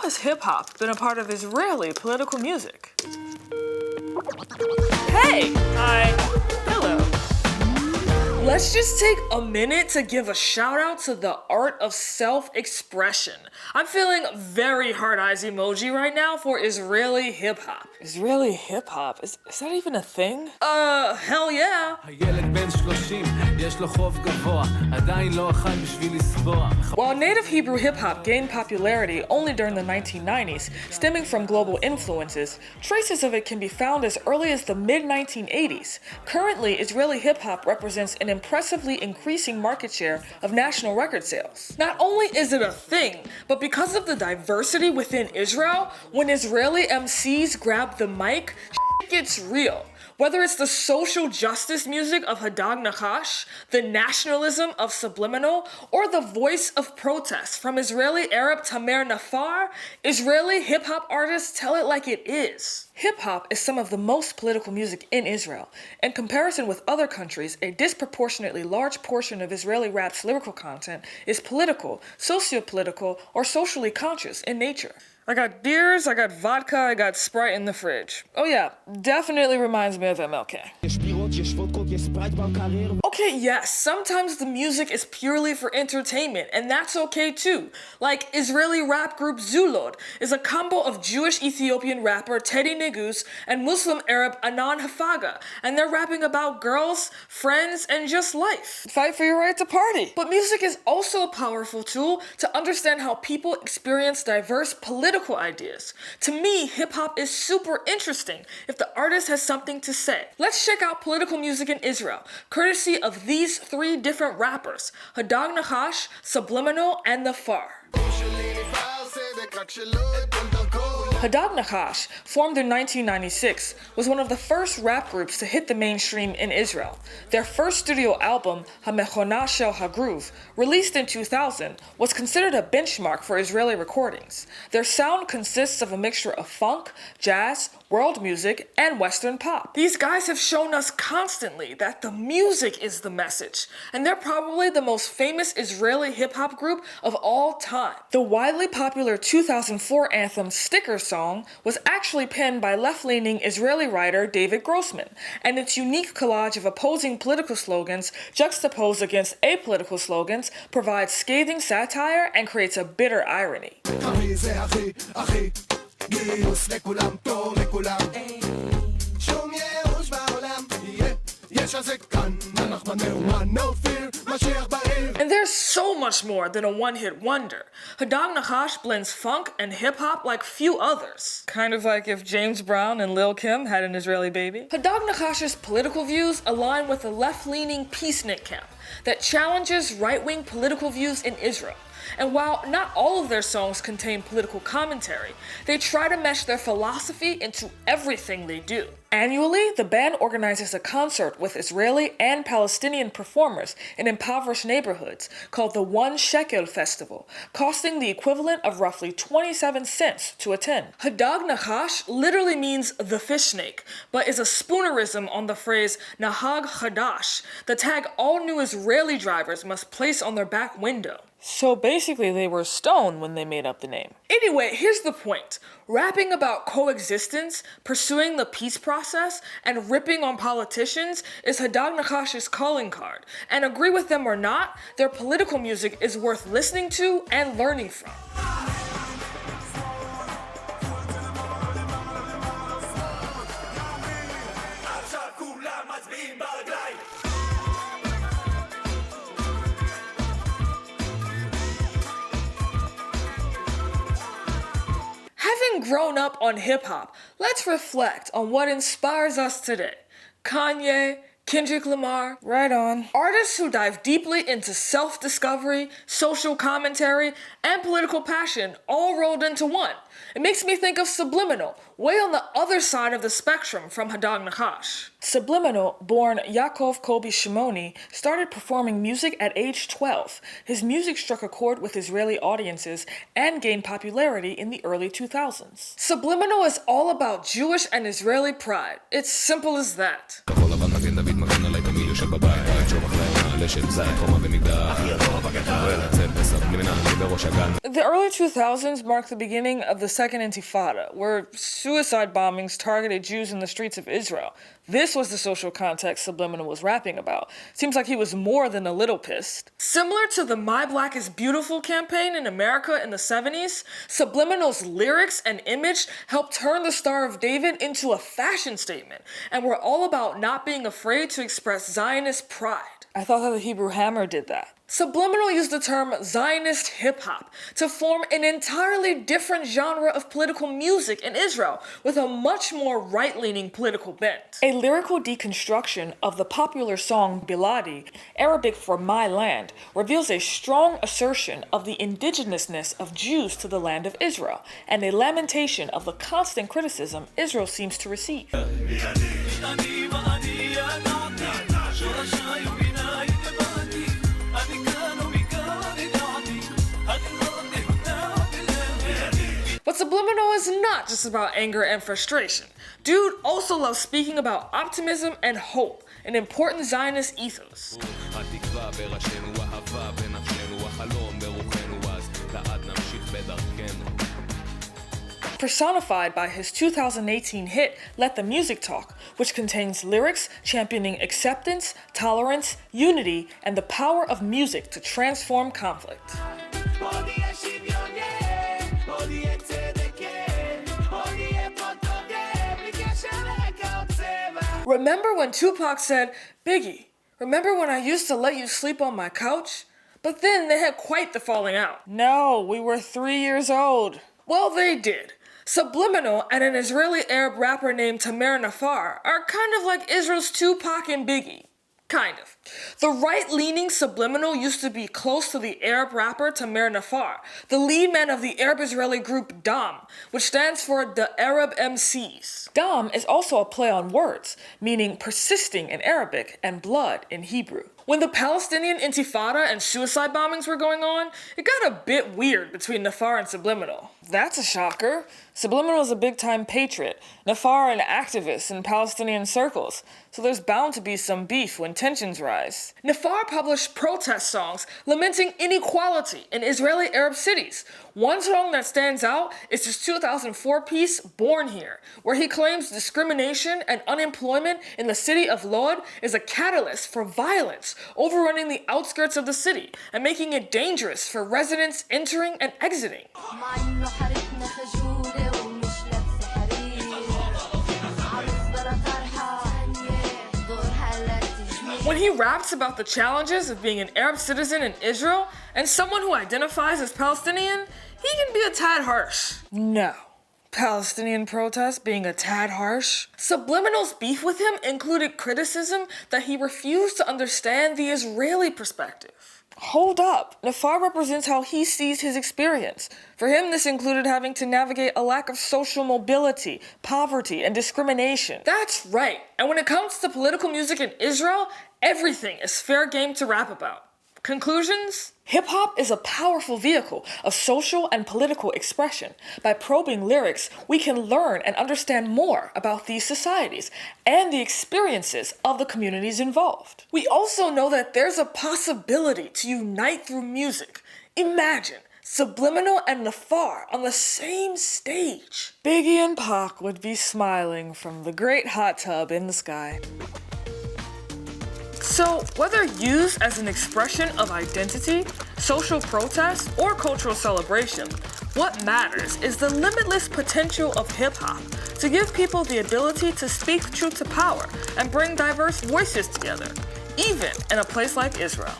has hip-hop been a part of Israeli political music? Hey! Hi. Hello. Let's just take a minute to give a shout out to the art of self-expression. I'm feeling very hard eyes emoji right now for Israeli hip-hop. Israeli hip-hop? Is that even a thing? Hell yeah. While native Hebrew hip-hop gained popularity only during the 1990s, stemming from global influences, traces of it can be found as early as the mid-1980s. Currently, Israeli hip-hop represents an impressively increasing market share of national record sales. Not only is it a thing, but because of the diversity within Israel, when Israeli MCs grab the mic, shit gets real. Whether it's the social justice music of HaDag Nachash, the nationalism of Subliminal, or the voice of protest from Israeli Arab Tamer Nafar, Israeli hip-hop artists tell it like it is. Hip-hop is some of the most political music in Israel. In comparison with other countries, a disproportionately large portion of Israeli rap's lyrical content is political, socio-political, or socially conscious in nature. I got beers, I got vodka, I got Sprite in the fridge. Oh yeah, definitely reminds me of MLK. Okay, yes, sometimes the music is purely for entertainment, and that's okay too. Like Israeli rap group Zulod is a combo of Jewish Ethiopian rapper Teddy Negus and Muslim Arab Anan Hafaga, and they're rapping about girls, friends, and just life. Fight for your right to party. But music is also a powerful tool to understand how people experience diverse political ideas. To me, hip-hop is super interesting if the artist has something to say. Let's check out political music in Israel, courtesy of these three different rappers, HaDag Nachash, Subliminal, and Nafar. HaDag Nachash, formed in 1996, was one of the first rap groups to hit the mainstream in Israel. Their first studio album, HaMechona Shel HaGroove, released in 2000, was considered a benchmark for Israeli recordings. Their sound consists of a mixture of funk, jazz, world music, and Western pop. These guys have shown us constantly that the music is the message, and they're probably the most famous Israeli hip-hop group of all time. The widely popular 2004 anthem Sticker Song was actually penned by left-leaning Israeli writer David Grossman, and its unique collage of opposing political slogans juxtaposed against apolitical slogans provides scathing satire and creates a bitter irony. And there's so much more than a one-hit wonder. HaDag Nachash blends funk and hip-hop like few others. Kind of like if James Brown and Lil Kim had an Israeli baby. HaDag Nachash's political views align with the left-leaning peacenik camp that challenges right-wing political views in Israel. And while not all of their songs contain political commentary, they try to mesh their philosophy into everything they do. Annually, the band organizes a concert with Israeli and Palestinian performers in impoverished neighborhoods called the One Shekel Festival, costing the equivalent of roughly 27 cents to attend. HaDag Nachash literally means the fish snake, but is a spoonerism on the phrase Nahag Chadash, the tag all new Israeli drivers must place on their back window. So basically they were stoned when they made up the name. Anyway, here's the point. Rapping about coexistence, pursuing the peace process, and ripping on politicians is HaDag Nachash's calling card. And agree with them or not, their political music is worth listening to and learning from. Having grown up on hip-hop, let's reflect on what inspires us today. Kanye, Kendrick Lamar, right on. Artists who dive deeply into self-discovery, social commentary, and political passion all rolled into one. It makes me think of Subliminal, way on the other side of the spectrum from HaDag Nachash. Subliminal, born Yaakov Kobi Shimoni, started performing music at age 12. His music struck a chord with Israeli audiences and gained popularity in the early 2000s. Subliminal is all about Jewish and Israeli pride. It's simple as that. The early 2000s marked the beginning of the Second Intifada, where suicide bombings targeted Jews in the streets of Israel. This was the social context Subliminal was rapping about. Seems like he was more than a little pissed. Similar to the My Black is Beautiful campaign in America in the 70s, Subliminal's lyrics and image helped turn the Star of David into a fashion statement, and were all about not being afraid to express Zionist pride. I thought that the Hebrew Hammer did that. Subliminal used the term Zionist hip-hop to form an entirely different genre of political music in Israel, with a much more right-leaning political bent. A lyrical deconstruction of the popular song Biladi, Arabic for my land, reveals a strong assertion of the indigenousness of Jews to the land of Israel, and a lamentation of the constant criticism Israel seems to receive. But Subliminal is not just about anger and frustration. Dude also loves speaking about optimism and hope, an important Zionist ethos. Personified by his 2018 hit Let the Music Talk, which contains lyrics championing acceptance, tolerance, unity, and the power of music to transform conflict. Remember when Tupac said, "Biggie, remember when I used to let you sleep on my couch?" But then they had quite the falling out. No, we were 3 years old. Well, they did. Subliminal and an Israeli Arab rapper named Tamer Nafar are kind of like Israel's Tupac and Biggie. Kind of. The right-leaning Subliminal used to be close to the Arab rapper Tamer Nafar, the lead man of the Arab-Israeli group DAM, which stands for the Arab MCs. DAM is also a play on words, meaning persisting in Arabic and blood in Hebrew. When the Palestinian Intifada and suicide bombings were going on, it got a bit weird between Nafar and Subliminal. That's a shocker. Subliminal is a big-time patriot, Nafar an activist in Palestinian circles, so there's bound to be some beef when tensions rise. Nafar published protest songs lamenting inequality in Israeli Arab cities. One song that stands out is his 2004 piece, Born Here, where he claims discrimination and unemployment in the city of Lod is a catalyst for violence, overrunning the outskirts of the city and making it dangerous for residents entering and exiting. When he raps about the challenges of being an Arab citizen in Israel and someone who identifies as Palestinian, he can be a tad harsh. No. Palestinian protests being a tad harsh? Subliminal's beef with him included criticism that he refused to understand the Israeli perspective. Hold up, Nafar represents how he sees his experience. For him, this included having to navigate a lack of social mobility, poverty, and discrimination. That's right, and when it comes to political music in Israel, everything is fair game to rap about. Conclusions? Hip-hop is a powerful vehicle of social and political expression. By probing lyrics, we can learn and understand more about these societies and the experiences of the communities involved. We also know that there's a possibility to unite through music. Imagine Subliminal and Nafar on the same stage. Biggie and Pac would be smiling from the great hot tub in the sky. So, whether used as an expression of identity, social protest, or cultural celebration, what matters is the limitless potential of hip-hop to give people the ability to speak truth to power and bring diverse voices together, even in a place like Israel.